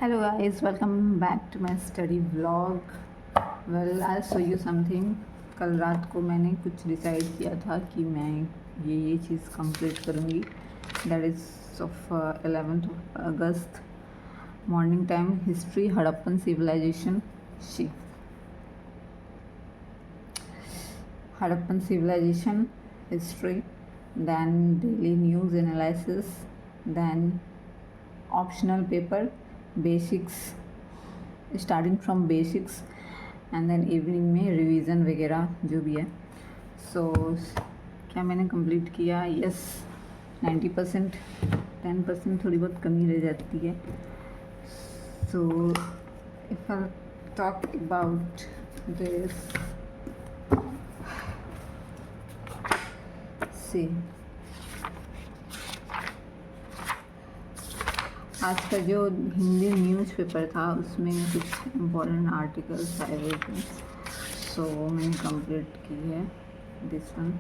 Hello guys, welcome back to my study vlog. Well, I'll show you something. कल रात को मैंने कुछ डिसाइड किया था कि मैं ये चीज़ कंप्लीट करूँगी. That is of 11th of August morning time. History Harappan civilization. Harappan civilization history, then daily news analysis, then optional paper basics starting from basics and then evening में रिवीजन वगैरह जो भी है. सो क्या मैंने कंप्लीट किया? यस, 90%. 10% थोड़ी बहुत कमी रह जाती है. So if I talk about this, see आज का जो हिंदी न्यूज़पेपर था उसमें कुछ इम्पोर्टेंट आर्टिकल्स आए हुए थे. सो मैंने कंप्लीट की है this one.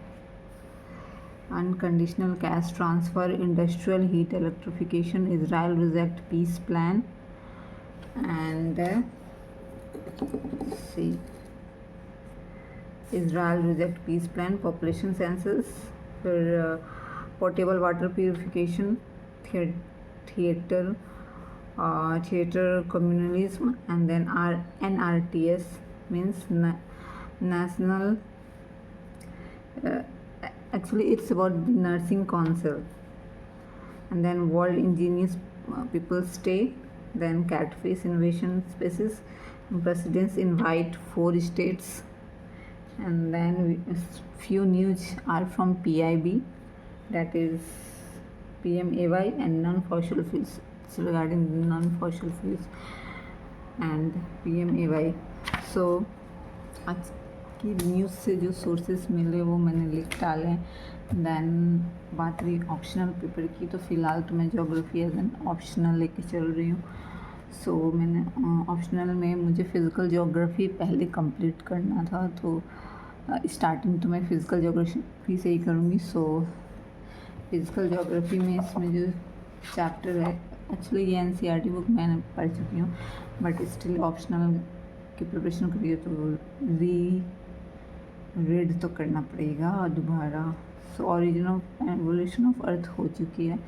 Unconditional cash transfer, industrial heat electrification, Israel reject peace plan and see Israel reject peace plan, population census, फिर portable water purification, theater communalism, and then NRTS means national, actually it's about the nursing council, and then world ingenious people stay, then catfish invasion species, presidents invite 4 states, and then few news are from PIB, that is PMAY, and non-fossil fuels. It's regarding non-fossil fuels and PMAY. So आज की news से जो sources मिले वो मैंने लिख डाले. Then बात रही ऑप्शनल पेपर की, तो फ़िलहाल तो मैं ज्योग्राफी एज एन ऑप्शनल लेके चल रही हूँ. सो मैंने ऑप्शनल में मुझे फ़िज़िकल ज्योग्राफी पहले कंप्लीट करना था, तो स्टार्टिंग तो मैं फ़िज़िकल ज्योग्राफी से ही करूँगी. सो फिज़िकल ज्योग्राफी में इसमें जो चैप्टर है, एक्चुअली ये NCERT बुक मैंने पढ़ चुकी हूँ, बट स्टिल ऑप्शनल की प्रिपरेशन करिए तो रीड तो करना पड़ेगा दोबारा. So origin of evolution of earth हो चुकी है.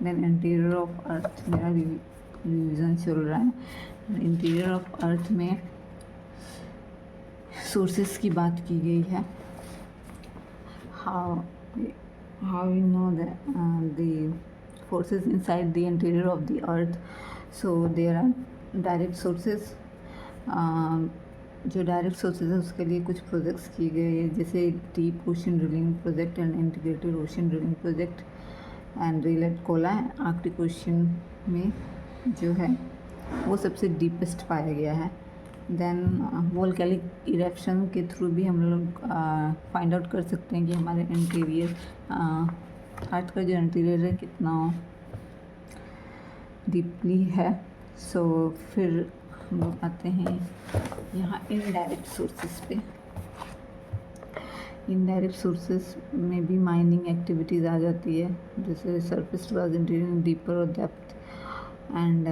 देन इंटीरियर ऑफ अर्थ मेरा रिवीजन चल रहा है. इंटीरियर ऑफ अर्थ में सोर्सेस की बात की गई है. how we know that the forces inside the interior of the earth. So there are direct sources. जो डायरेक्ट सोर्सेज है उसके लिए कुछ प्रोजेक्ट्स किए गए हैं, जैसे deep ocean drilling project and integrated ocean drilling project and relate Cola. Arctic ocean में जो है वो सबसे डीपेस्ट पाया गया है. देन वोल्केनिक इरेप्शन के थ्रू भी हम लोग फाइंड आउट कर सकते हैं कि हमारे इंटीरियर अर्थ का जो इंटीरियर है कितना डीपली है. सो फिर हम लोग आते हैं यहाँ इनडायरेक्ट सोर्सेस पे. इनडायरेक्ट सोर्सेस में भी माइनिंग एक्टिविटीज़ आ जाती है, जैसे सरफेस वाज इंटीरियर डीपर और depth, and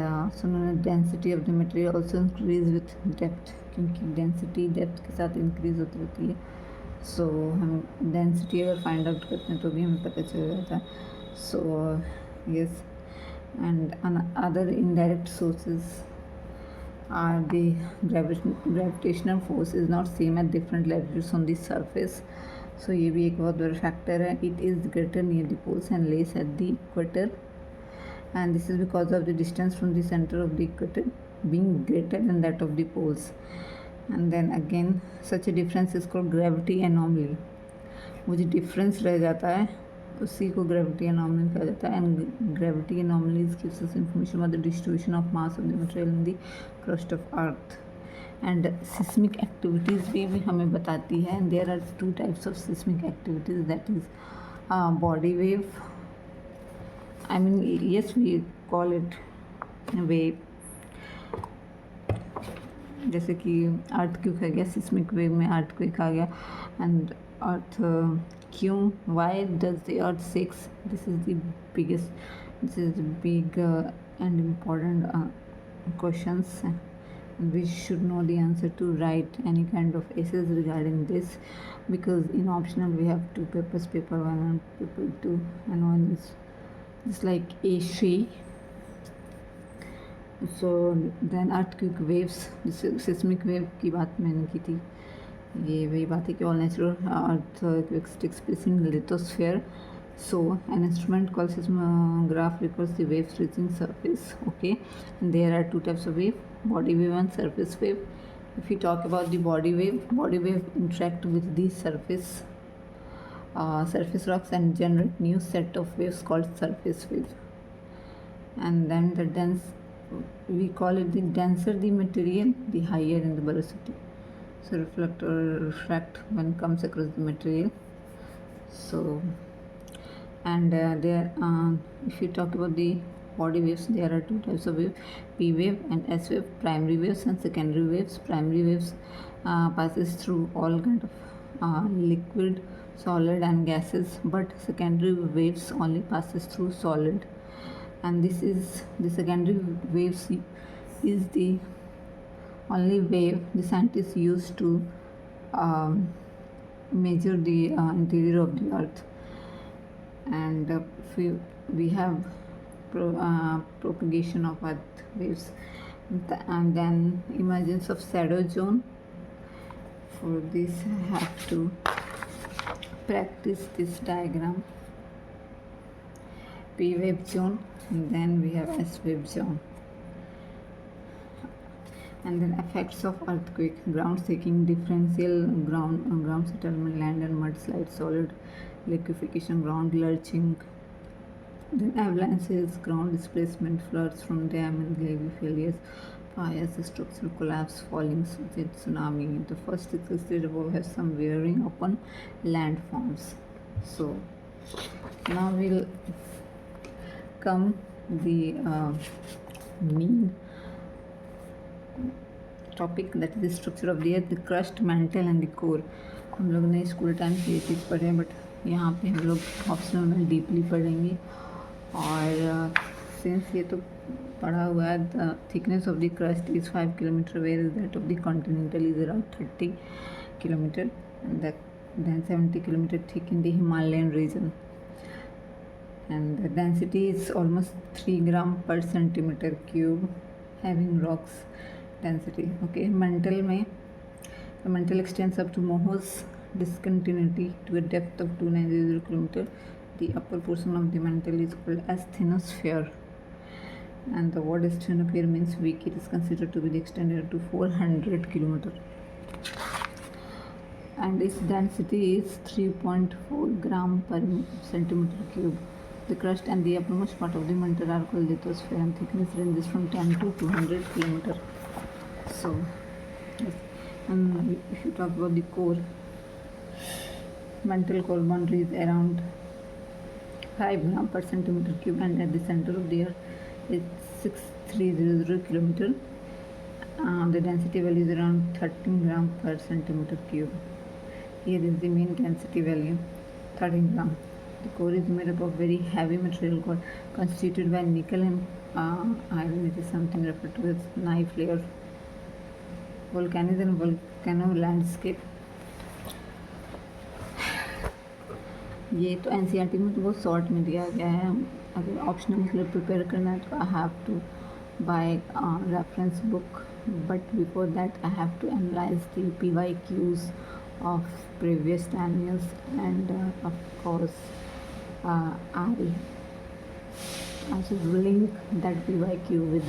density of the material also increase with depth, क्योंकि डेंसिटी डेप्थ के साथ इंक्रीज होती रहती है. सो हम डेंसिटी अगर फाइंड आउट करते हैं तो भी हमें पता चल जाता है. So yes, and other indirect sources are the gravitational force is not same at different latitudes on the surface. So ये भी एक बहुत बड़ा फैक्टर है. It is greater near the poles and less at the equator, and this is because of the distance from the center of the equator being greater than that of the poles. And then again such a difference is called gravity anomaly. वो जो difference रह जाता है उसी को gravity anomaly कहा जाता है. and gravity anomalies gives us information about the distribution of mass of the material in the crust of earth. and seismic activities भी हमें बताती है. and there are 2 types of seismic activities, that is body wave, I mean yes we call it wave, जैसे कि अर्थ क्यों आ गया, seismic wave में अर्थ quick आ गया. एंड अर्थ क्यों, why does the earth shakes, this is the big and important questions. We should know the answer to write any kind of essays regarding this, because in optional we have two papers, paper 1 and paper 2, and one is just like A3. So then earthquake waves, seismic wave की बात मैंने की थी, ये वही बात है कि all natural earthquakes takes place in lithosphere. So an instrument called seismograph records the waves reaching surface. Okay, and there are two types of wave: body wave and surface wave. If we talk about the body wave interact with the surface rocks and generate new set of waves called surface wave. And then the dense, we call it the denser the material, the higher in the velocity. So reflect or refract when comes across the material. So and there if you talk about the body waves, there are two types of wave: P wave and S wave. Primary waves and secondary waves. Primary waves passes through all kind of liquid, solid and gases, but secondary waves only passes through solid. And this is the secondary waves is the only wave the scientists use to measure the interior of the earth. And we have propagation of earth waves, and then emergence of shadow zone. For this I have to practice this diagram. P wave zone, and then we have S wave zone. And then effects of earthquake: ground shaking, differential ground settlement, land and mudslide, solid liquefaction, ground lurching, then avalanches, ground displacement, floods from dam and levee failures, fires, structural collapse, falling tsunami. The first six stages above have some bearing upon landforms. So now we'll come the main topic, that is structure of the earth, the crust, mental and the core. हम लोग ने school time से ये चीज़ पढ़े हैं, but यहाँ पे हम लोग ऑप्शनल में डीपली पढ़ेंगे. और सिंस ये तो पढ़ा हुआ है, the thickness of the crust is 5 kilometre, where is that of the continental is around 30 kilometre, then 70 kilometer thick in the Himalayan region, and the density is almost 3 gram per centimeter cube, having rocks density. Okay, mantle में the mantle extends up to Mohos discontinuity to a depth of 290 kilometer. The upper portion of the mantle is called as asthenosphere, and the word asthenosphere means weak. It is considered to be the extended to 400 kilometer, and its density is 3.4 gram per centimeter cube. The crust and the uppermost part of the mantle are called lithosphere, and thickness ranges from 10 to 200 kilometer. So yes. And if you talk about the core, mantle core boundary is around 5 gram per centimeter cube, and at the center of the earth is 6300 kilometer. The density value is around 13 gram per centimeter cube. Here is the mean density value, 13 gram. The core is made up of very heavy material constituted by nickel and iron. It is something referred to as knife layer. Volcanism, volcano landscape. ये तो NCERT में तो बहुत short में दिया गया है. अगर ऑप्शनल के लिए प्रिपेयर करना है तो I have to buy reference book, but before that I have to analyse the PYQs of previous 10 years, and of course I should link that PYQ with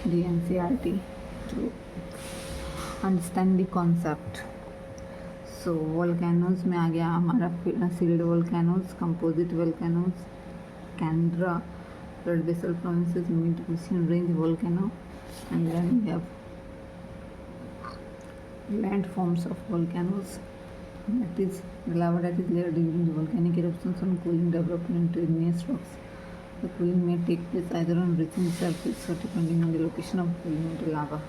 the NCERT to understand the concept. So volcanoes में आ गया हमारा sealed volcanoes, composite volcanoes, Canberra, blood vessel provinces, mid-ocean range volcano, and then we have landforms of volcanoes. That is the lava that is layered during the volcanic eruptions on cooling development into igneous rocks. The cooling may take place either on reaching the surface or depending on the location of cooling of the lava.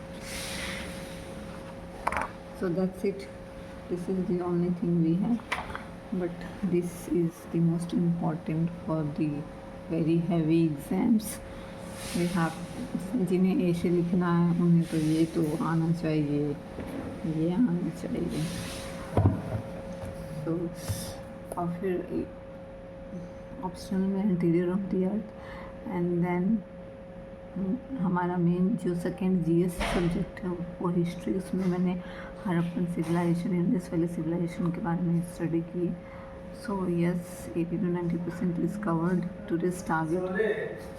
So that's it. This is the only thing we have, but this is the most important for the very heavy exams. We have, जिन्हें ए से लिखना है उन्हें तो ये तो आना चाहिए, ये आना चाहिए। तो और फिर ऑप्शनल में interior of the earth, and then हमारा मेन जो सेकेंड जीएस सब्जेक्ट है वो हिस्ट्री, उसमें मैंने Harappan civilisation, Indus valley civilisation के बारे में स्टडी की। So yes, 80 to 90% is covered today's target.